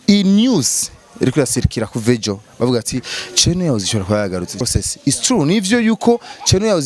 iyi news iriko irasirikira ku Vejo bavuga ati channel yawe zishobora kuba yagarutse. Process is true, nivyo yuko channel yawe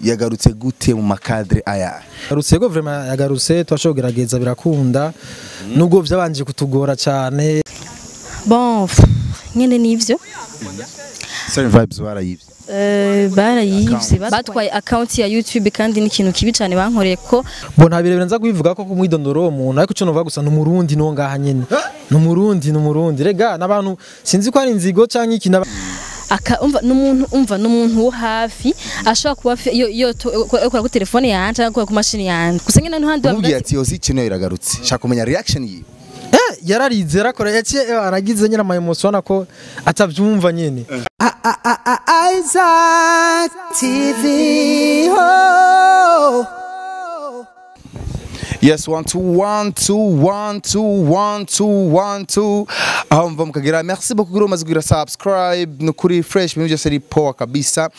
yagarutse gute mu makadre aya? Yagarutse go vraiment yagarutse twashogerageza birakunda nubwo vyabanje kutugora cyane. Bon, nyene nivyo. Certain vibes barayivye. Barayivye batwaye account ya YouTube kandi n'ikintu kibi cyane bankoreye ko bo nta birebera nza kubivuga ko kumwidondoro umuntu ariko cyo novuga gusa n'umurundi no ngaha nyene n'umurundi rega nabantu sinzi ko ari inzigo canke iki n'umuntu wo hafi ashobora kuba yo ku telefone yanje cyangwa ku mashini yanje gusa nyene n'ahandi bamubwiye ati yozi channel iragarutse shaka kumenya reaction yiwe yararize rakora yaciye aragize nyina ama emotion ko atavyumva nyene. Isaac TV ho. Yes, 1 2 1 2 1 2 1 2 1 2. Mva mukagira merci beaucoup gros maze kugira subscribe no kuri fresh ibintu byose ari power kabisa.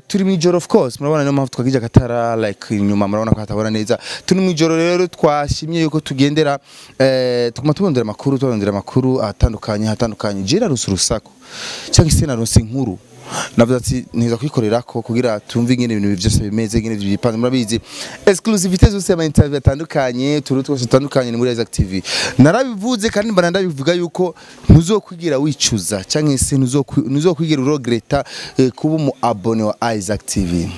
Turi mwijoro of course murabona niyo mpamvu twagije akatara like inyuma murabona ko hatabona neza. Turi mwijoro rero twashimye yuko tugendera tukuma tubondera amakuru atandukanye jira rusurusako cyangwa isena ronse inkuru navuze ati niza kwikorera ko kugira tumve ingene ibintu byose bimeze ingene byipanze murabizi exclusivité zose ama interview atandukanye twose atandukanye ni muri Isaac TV narabivuze kandi mbana ndabivuga yuko ntuzokwigira wicuza cyangwa se ntuzokwigira uregreta kuba mu abone wa Isaac TV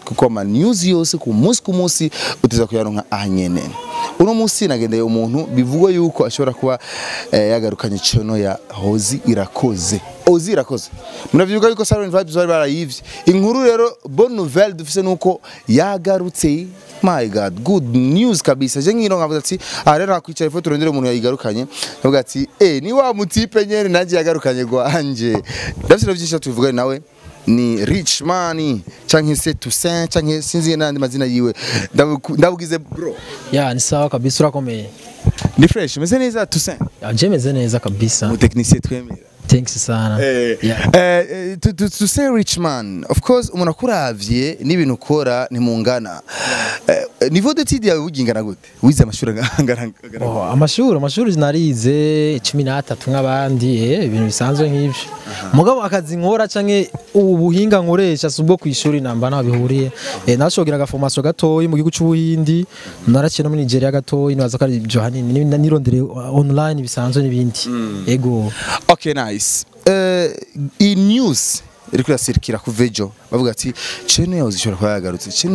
kuko ama news yose ku munsi uteza kuyaronka ahanyene. Uno munsi nagendeye umuntu bivugwa yuko ashobora kuba yagarukanye channel ya Hozi Irakoze. Munavyuka yuko Silent Vibes bari barayivye. Inkuru rero bonne nouvelle dufise nuko yagarutse. My God, good news kabisa. Je ngiro ngavuga ati rero nakwicara ifoto turondere umuntu yayigarukanye. Bavuga ati ni wa mutipe nyene naje yagarukanye gwanje. Ndafise byinshi tuvuga nawe. Ni Richman canke se Toussaint canke sinzi nandi mazina yiwe ndabugize bro ya ni sawa kabisa urakomeye ni fresh meze neza Toussaint je meze neza kabisa mu technicien twemera thanks sana to say Richman of course umuntu akuravye n'ibintu ukora ni mungana niveau d'étude yawe ugingana gute wize amashuri angana amashuri narize 13 nk'abandi ibintu bisanzwe nk'ivyo mugabo akazi nkora canke ubuhinga nkoresha subwo kwishuri namba nabihuriye nashogeraga formation gatoyi mu gihugu cy'ubuhindi naraciye no muri Nigeria gatoyi naza ko ari byo hanini nirondere online bisanzwe n'ibindi ego okay nice in news iriko irasirikira ku Vejo bavuga ati channel yawe zishobora kuba yagarutse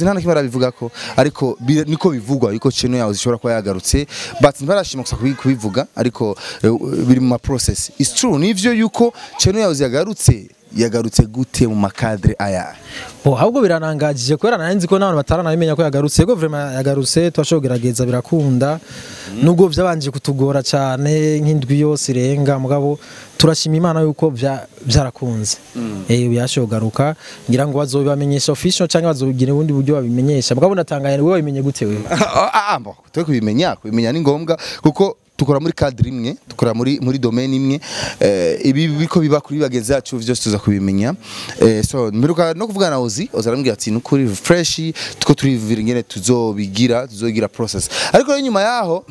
ntana kimara bivuga ko ariko niko bivugwa yuko channel yawe zishobora kuba yagarutse but ntarashima gusa kubivuga ariko biri mu process is true nivyo yuko channel yawe yagarutse gute mu makadre aya ahubwo biranangajije kwera nanzi ko nabantu bataranabimenya ko yagarutse yego vraiment yagarutse twashogerageza birakunda nubwo vyabanje kutugora cyane nk'indwi yose irenga mugabo turashima Imana yuko byarakunze yashogaruka ngira ngo bazobamenyesha official cyangwa bazobigire ubundi buryo babimenyesha mugabo natangaye wewe wabimenye gute wewe twe kubimenya ni ngombwa kuko tukora muri cadre imwe tukora muri domaine imwe ibi biko biba kuri bageze yacu byose tuza kubimenya so mbiruka no kuvugana na Ozi arambwira ati nukuri fresh tuko turivira ingene tuzogira process ariko nyuma yaho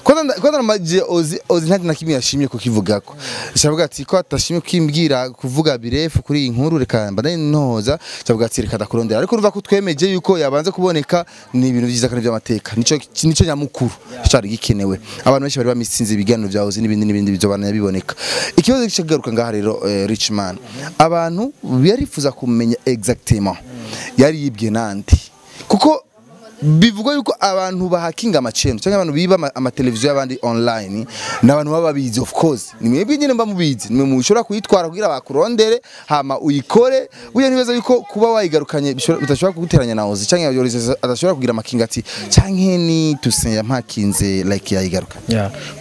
kwanza namaje Ozi ntati nakimwe yashimye kukivugako shavuga ati ko atashimye kimbwira kuvuga birefu kuri iyi nkuru reka mbane ntoza shavuga ati reka dakurondera ariko urumva ko twemeje yuko yabanze kuboneka ni ibintu byiza kandi by'amateka nico nyamukuru cyari gikenewe abantu benshi bari bamisinze ibiganiro bya Ozi n'ibindi bizobana biboneka ikibazo cyagaruka ngaha rero Richman abantu barifuza kumenya exactement yari yibwe nandi kuko bivugwa yuko abantu bahakinga amachannel cyangwa abantu biba amateleviziyo y'abandi online n'abantu baba bizi of course nimwe nyine mba mubizi nimwe mushobora kuyitwara kugira bakurondere hama uyikore uye ntibaza yuko kuba wayigarukanye bitashobora kuguteranya na Ozi cyangwa adashobora kugira amakinga ati cyangwa ni Toussaint yampakinze like yayigaruka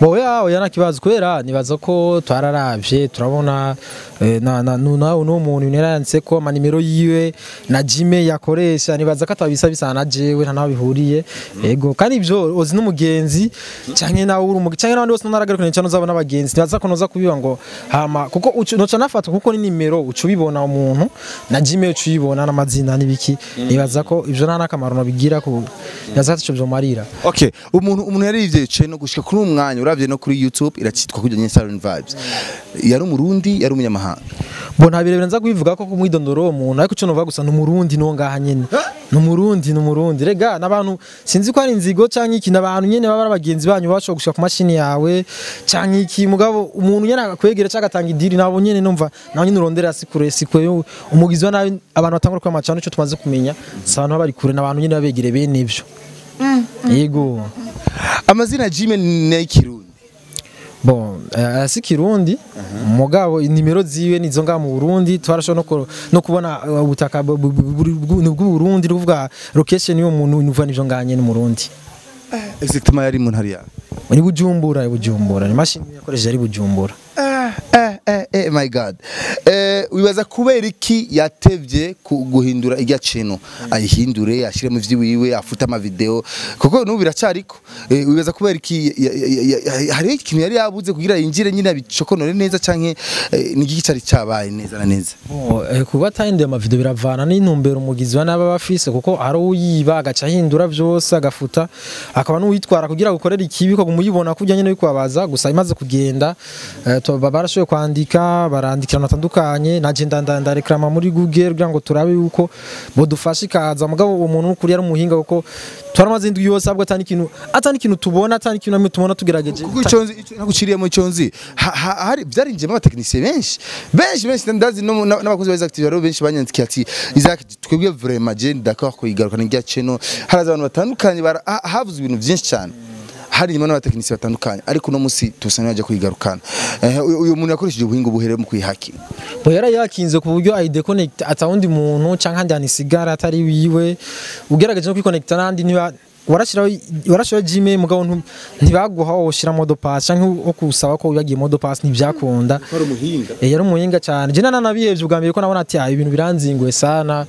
bo yana kibazo kwera nibaza ko twararavye turabona no muntu neranditse ko amanimero yiwe na Gmail yakoresha nibaza ko atabisa bisana jewe nta bihuriye yego kandi ivyo ozi n'umugenzi canke nawe uri umugenzi canke n'abandi bose naragaruka cyane uzabona abagenzi ntibaza ko noza kubiba ngo hama kuko noca nafata kuko ni nimero uca ubibona umuntu na Gmail uca ubibona n'amazina n'ibiki nibaza ko ivyo nta nakamaro nabigira ku nibaza ko ico vyomarira. Okay, umuntu yarivye no gushika kuri umwanya uravye no kuri YouTube iracitwa kujya nye Salon Vibes. Yari umurundi yari umunyamahanga. Bona birebera nza kubivuga ko kumwidondoro umuntu ariko cyo novuga gusa n'umurundi no ngaha nyene. N'umurundi rega nabantu sinzi ko ari inzigo canke iki nabantu nyene baba abagenzi banyu basho gushika ku mashini yawe canke iki mugabo umuntu nyene akakwegera cy'agatanga idiri nabo nyene numva nawe nyene urondera sikure umugizi wa nabi abantu batangura kwa macano cyo tumaze kumenya abantu bari kure nabantu nyene babegere bene ivyo. Yego. Amazina Gmail ni Kirundi. Bon, si Kirundi mugabo nimero ziwe nizo nga mu Burundi twarasho no kubona ubutaka bw'u Burundi ruvuga location yo muntu nuva nivyo nganye mu Burundi. Exactement yari mu ntari ya. Ni Bujumbura ni machine yakoresha ari Bujumbura. My God. Wibaza kubera iki yatevye guhindura irya channel ayihindure ashire mu vyiwiwe afuta ama video kuko nubu biracariko wibaza kubera iki hari ikintu yari yabuze kugira yinjire nyine abicokonore neza canke ni giki cari cabaye neza na neza kuba tayinde ama video biravana n'intumbero umugizi wa naba bafise kuko ari uyiba agaca hindura vyose agafuta akaba n'uwitwara kugira gukorera ikibi ko kumuyibona kujya nyine bikwabaza gusa imaze kugenda barashoye kwandika barandikirana batandukanye naje ndareklama muri Google kugira ngo turabe yuko bodufasha ikaza mugabo uwo muntu kuri yari umuhinga kuko twaramaze indwi yose abwo atani kintu tubona atani kintu namwe tubona tugerageje kuko iconzi naguciriye mu iconzi hari byarinjemo abatekinisiye benshi ndazi n'abakozi ba Active rero benshi banyandikiye ati Isaac twebwe vraiment je d'accord ko yigaruka n'irya channel haraza abantu batandukanye havuze ibintu byinshi cyane hari nyuma n'abatekinisiye batandukanye ariko no musi tusanye baje kwigarukana uyu muntu yakoresheje ubuhinga buhere mu kwihaki bo yara yakinze ku buryo ay deconnect atawundi muntu canke handi sigara atari wiwe ugerageje no kwiconnecta nandi niba warashira Gmail mugabo ntibaguha woshira modo pass canke okusaba ko yagiye modo pass ntivyakunda yari umuhinga cyane je nanabihevye ubwa mbere ko nabona ati ibintu biranzingwe sana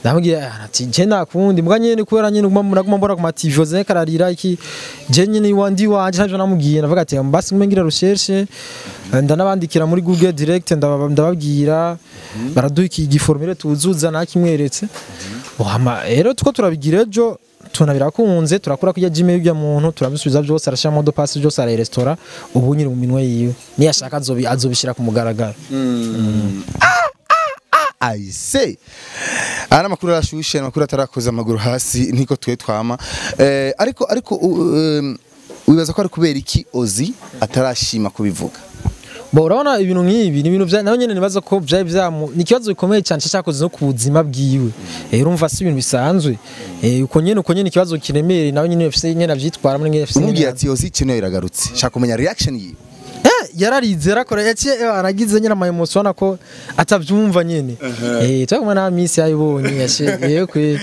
ndamubwiye ati je nakundi mbwa nyene kubera nyene naguma mbora ku TV ze kararira iki je nyene wandi wanje ntaje namubwiye navuga ati mbasi ngumengira recherche ndanabandikira muri Google direct ndababwira baraduha iki giformule tuzuza nakimweretse ohama rero tuko turabigira ejo tunabirakunze turakora kujya Gmail ya muntu turabisubiza byose arashira modo pass byose ara restaurant ubu nyine mu minwe yiwe ni yashaka azobishira ku mugaragaro I say ana makuru arashushe makuru atarakoza amaguru hasi niko twe twama ariko wibaza ko ari kubera iki Ozi atarashima kubivuga bo urabona ibintu nk'ibi ni ibintu bya naho nyene nibaza ko bya ni kibazo gikomeye cyane cyakoze no ku buzima bwiwe urumva si ibintu bisanzwe uko nyene ikibazo kiremere naho nyene FC nyene avyitwara muri FC umubwiye ati Ozi kino iragarutse shaka kumenya reaction yiwe yararize rakora yaciye aragize nyina ama emotion ko atavyumva nyene twaguma na miss yayibonye yashe kwe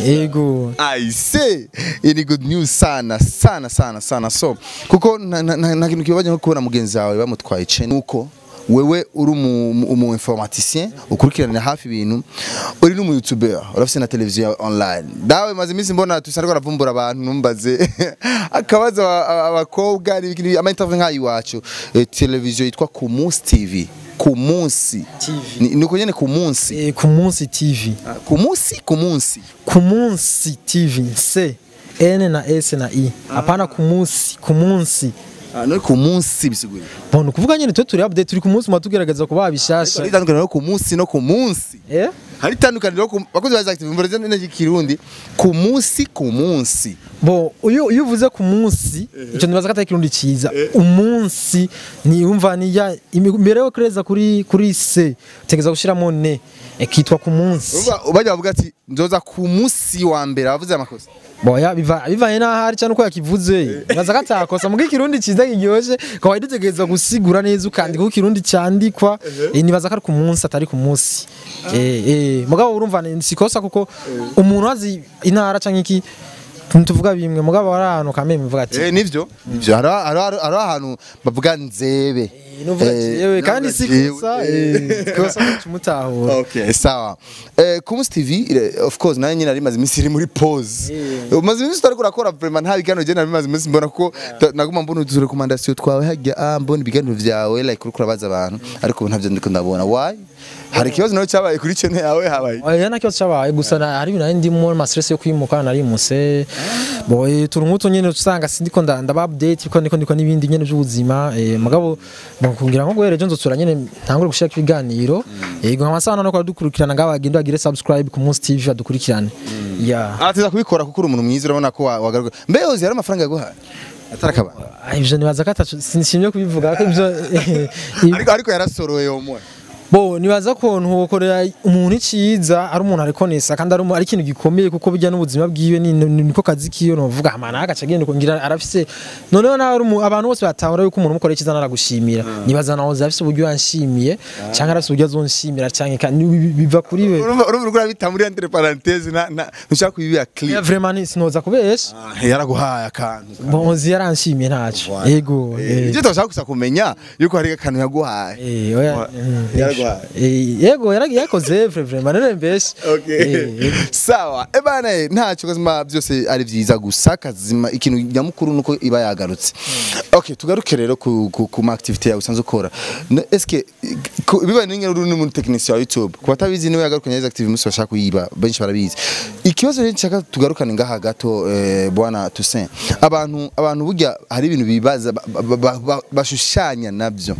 yego I say ini good news sana so kuko nta kintu kibaje nko kubona mugenzi wawe bamutwaye chene uko wewe uri umu informaticien ukurikirana hafi ibintu uri n'umu YouTuber urafise na televiziyo online dawe maze iminsi mbona tusariko ravumbura abantu numbaze akabaza abakobwa n'ibiki ama interview nkayi wacu televiziyo yitwa Kumunsi TV Kumunsi niko nyene Kumunsi Kumunsi TV Kumunsi TV C N na S na I apana Kumunsi no kumunsi bisiguri bono kuvuga nyene turi update turi kumunsi matugerageza kuba bishasha itandukaniro kumunsi no kumunsi hari itandukaniro bakozi ba Active mvureze nene Kirundi kumunsi bo uyu uvuze kumunsi ico nibaza kata Kirundi ciza umunsi ni umva ni ya imbere yo kureza kuri C tegeza gushiramo ne ekitwa kumunsi ubajya bavuga ati nzoza kumunsi wa mbere avuze amakosa boya bivaye n'ahari cyane uko yakivuze baza katakosa mu Kirundi ciza kiryoshe kwa idutegeza gusigura neza ukandika ku Kirundi cyandikwa nibaza ko ari ku munsi atari ku munsi mugabo urumva sikosa kuko umuntu azi intara canke iki tuvuga bimwe mugabo ari ahantu kameme mvuga ati nivyo hari ahantu bavuga nzebe Inuvuga jewe kandi sikusa kosa kumutahura. Okay, sawa. Kumus TV of course nayo nyine ari maze iminsi iri muri pause. Maze iminsi utari kurakora vraiment nta biganiro je nabimaze iminsi mbona ko naguma mbona utu recommendation twawe hajya mbona ibiganiro vyawe like uri kurabaza abantu ariko ntavyo ndiko ndabona. Why? Hari ikibazo nayo cyabaye kuri channel yawe habaye. Oya nta kibazo cyabaye gusa hari ibintu ndimo ma stress yo kwimuka nari muse. Boy turunguto nyene usanga sindiko ndaba update niko nibindi nyene by'ubuzima mugabo bakungira ngo guhereje nzotsura nyene ntangure gushaka ibiganiro yego nk'amasana no kwadukurikirana ngabagenda bagire subscribe ku Munsi TV adukurikirane atiza kubikora kuko uri umuntu mwiza urabona ko wagaruka mbe uzi yari amafaranga yaguhaye atarakaba ivyo nibaza kata sinshimye kubivuga ko ivyo ariko yarasoroye yo mwe bo nibaza ko ntukorera umuntu iciza ari umuntu ariko nesa kandi ari ikintu gikomeye kuko bijya n'ubuzima bwiwe niko kazi kiyo no vuga amana agaca gende ko ngira arafise noneho na abantu bose batahura yuko umuntu mukorera iciza naragushimira nibaza naho zafise uburyo yanshimiye cyangwa arafise uburyo azonshimira cyangwa biva kuri we urumva bita muri entre parenthèse ntushaka kubiya clear vraiment sinoza kubesha yaraguhaye akantu bonzi yaranshimiye ntaco yego ivyo twashaka gusa kumenya yuko hari akantu yaguhaye yego yakoze vraiment none mbese sawa ebane ntacyo kazima byose ari byiza gusa kazima ikintu nyamukuru nuko iba yagarutse okay tugaruke rero ku activity yawe usanzwe ukora eske biba n'ingero uri n'umuntu technicien wa YouTube kuba tabizi niwe yagarukanye izi activity musi bashaka kuyiba benshi barabizi ikibazo rero nshaka tugarukane ngaha gato bwana Toussaint abantu burya hari ibintu bibaza bashushanya nabyo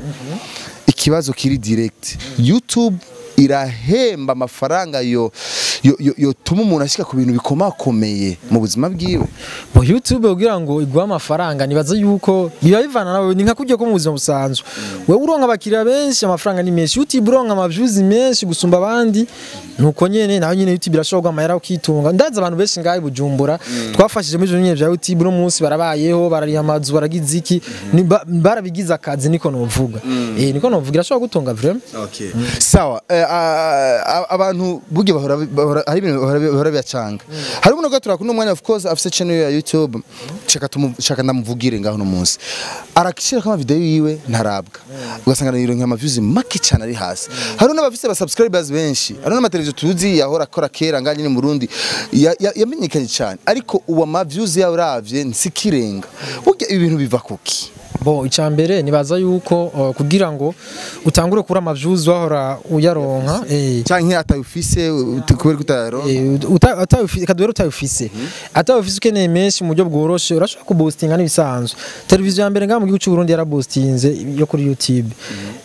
ikibazo kiri direct YouTube irahemba amafaranga yo tuma umuntu ashika ku bintu bikomakomeye mu buzima bwiwe bo YouTube ugira ngo igwa amafaranga nibaza yuko biba bivana nawe ni nka kujya ko mu buzima busanzwe we uronka abakiriya benshi amafaranga ni menshi YouTube uronka amaviews menshi gusumba abandi nuko nyene naho nyene YouTube irashobora amahera ukitunga ndaza abantu benshi ngayi Bujumbura twafashije muri nyene bya YouTube no munsi barabayeho barari amazu baragize iki barabigize akazi niko novuga niko novuga irashobora gutunga vraiment okay sawa abantu buge bahora hari ibintu bahora byacanga hari umuntu gatura kuno mwanya of course afise channel ya YouTube chaka ndamuvugire ngaho no munsi arakishira kama video yiwe ntarabwa ugasanga niro nkama views make cyane ari hasi hari n'abafise ba subscribers benshi hari n'amateleviziyo tuzi yahora akora kera nganye mu Burundi yamenyekanye cyane ariko uwa ma views yawe uravye nsikirenga buge ibintu biva kuki bo icambere nibaza yuko kugira ngo utangure kuri amaviews wahora uyaronka canke atayufise kubera kutayaro atayufise kadwero utayufise atayufise ukeneye menshi mu buryo bworoshe urashobora kuboostinga n'ibisanzwe televiziyo yambere ngaho mu gihugu cy'u Burundi yaraboostinze yo kuri YouTube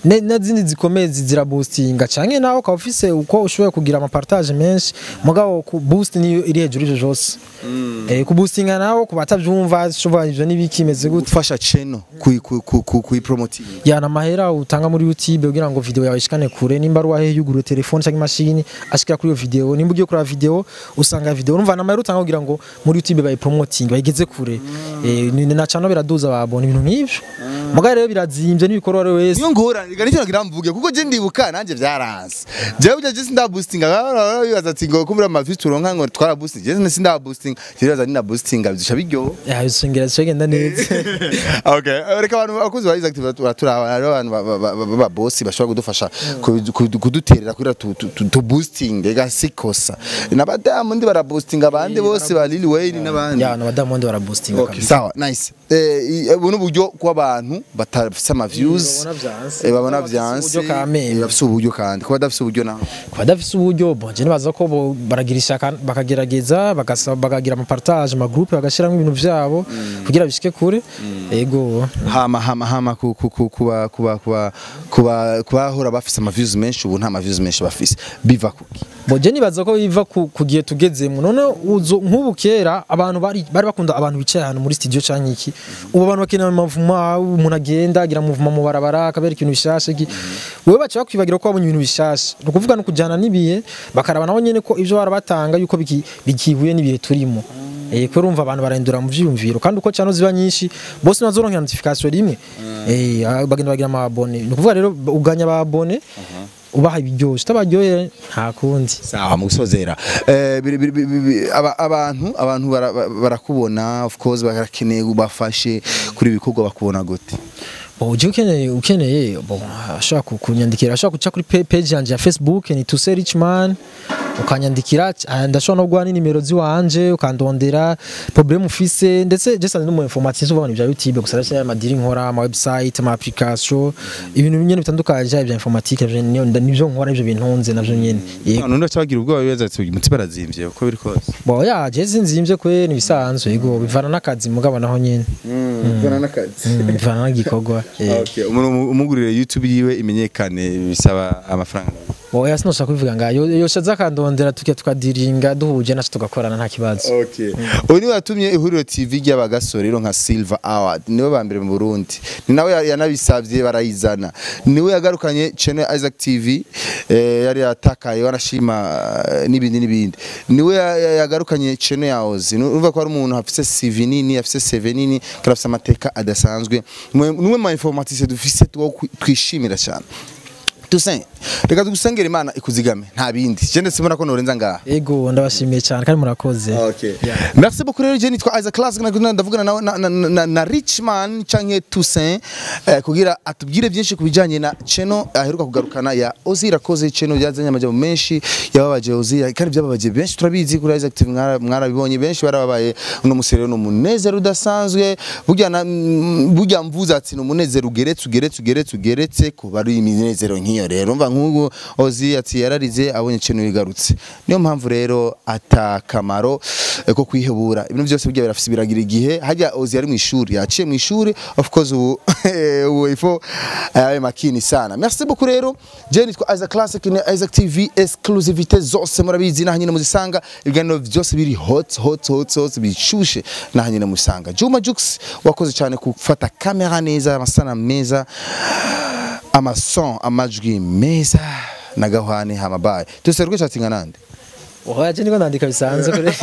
n'izindi zikomeye zira boostinga canke naho ka ufise uko ushoboye kugira ama partage menshi mugabo ku boost ni iri hejuru ivyo jose ku boostinga naho ku batavyumva shobora ivyo nibikimeze gute ufasha channel ku promoting yana mahera utanga muri YouTube kugira ngo video yawe ishikane kure nimba ruwahe yuguru telefone cyangwa machine ashikira kuri iyo video nimba ugiye kuri video usanga video urumva na mahera utanga kugira ngo muri YouTube bayi promoting bayigeze kure na channel biraduza babona ibintu nk'ivyo mugabo rero birazimvye n'ibikorwa rero wese niyo ngora nicyo nagiramvuge kuko je ndibuka nanje byaranze jewe je sinda boosting bibaza ati ngo kumura amaviews turonka ngo twara boosting je sinda boosting bibaza ni na boosting bizisha biryo bisongera cegenda neza okay reka abantu bakuzi bari active turaba abantu ba boss bashobora kudufasha kuduterera kuri tu boosting ega sikosa nabadamu ndi bara boosting abandi bose ba Lil Wayne nabandi nabadamu ndi bara boosting okay sawa nice buno buryo kw'abantu batafise ama views babona vyanse bafise uburyo kandi kuba dafise uburyo naho kuba dafise uburyo bonje nibaza ko baragirisha bakagerageza bakagira ama partage ama groupe bagashiramo ibintu vyabo kugira bishike kure ego hama kuba hora bafise ama views menshi ubu nta ma views menshi bafise biva kuki bonje nibaza ko biva kugiye tugezemo none nk'ubu kera abantu bari bakunda abantu bicaye ahantu muri studio canke iki ubu abantu bakeneye amavuma umuntu agenda agira muvuma mu barabara akabera ikintu bishashe wewe bacha bakwibagira ko babonye ibintu bishashe no kuvuga no kujana nibiye bakaraba nabo nyene ko ivyo barabatanga yuko bikihuye nibihe turimo ko urumva abantu barahindura mu vyumviro kandi uko cyano ziba nyinshi bose nazoronka notification rimwe bagenda bagira amabone no kuvuga rero uganya ababone ubaha ibiryoshye tabaryoye nta kundi sawa mu gusozera abantu barakubona of course barakeneye ubafashe kuri ibikorwa bakubona gute uje ukeneye ashaka kunyandikira ashaka kuca kuri page yanje ya Facebook ni Tuse Richman ukanyandikira ndashobora no guha nimero ziwanje ukandondera problem ufise ndetse je sanze no information z'ubana bya YouTube gusa cyane amadiri nkora ama website ama application ibintu nyene bitandukanye bya informatique nivyo nkora ivyo bintunze navyo nyene none ndacagira ubwo bibaza umuti barazimvye uko biri kose ya je zinzimvye kwe nibisanzwe yego bivana n'akazi mugabo naho nyene bivana n'akazi bivana n'igikogwa okay umuntu umugurire YouTube yiwe imenyekane bisaba amafaranga Oya sinoshaka kubivuga ngayo yoshaza kandondera tukadiringa duhuje naco tugakorana nta kibazo. Okay. Uyu ni watumye ihuriro TV ry'abagasore nka Silver Award niwe bambere mu Burundi. Ni nawe yanabisavye barayizana. Niwe yagarukanye channel Isaac TV yari atakaye wanashima n'ibindi. Niwe yagarukanye channel yaozi. Urumva ko ari umuntu afise CV nini, afise CV nini, karafise amateka adasanzwe. Niwe ma informatique dufise twishimira cyane. Tusen reka tugusengera Imana ikuzigame nta bindi je simona ko norenza ngaha ego ndabashimiye cyane kandi murakoze okay merci beaucoup rero je nitwa Isaac Classic ndavugana na Richman canke Tusen kugira atubwire byinshi kubijanye na channel aheruka kugarukana ya Ozira koze channel yazanye amajabo menshi yababaje Ozira kandi byababaje benshi turabizi kuri Isaac TV mwarabibonye benshi barababaye uno muserero no munezero udasanzwe burya mvuza ati no munezero ugeretse ko bari iminezero nk'iyo rero mva nk'ugo Ozi ati yararize abonye ikintu bigarutse niyo mpamvu rero atakamaro ko kwihebura ibintu byose bijya birafise biragira igihe hajya Ozi yari mu ishuri yaciye mu ishuri of course ubu ifo makini sana merci beaucoup rero je nitwa Isaac Classic ni Isaac TV exclusivité zose murabizi na nyine muzisanga ibiganiro byose biri hot bishushe na nyine musanga Juma Jux wakoze cyane kufata kamera neza amasana meza amason amajwi meza na gahwane hamabaye tuserwe cyatinga nande oya je niko nandika bisanzwe kure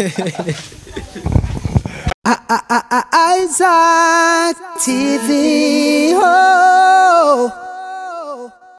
Isaac TV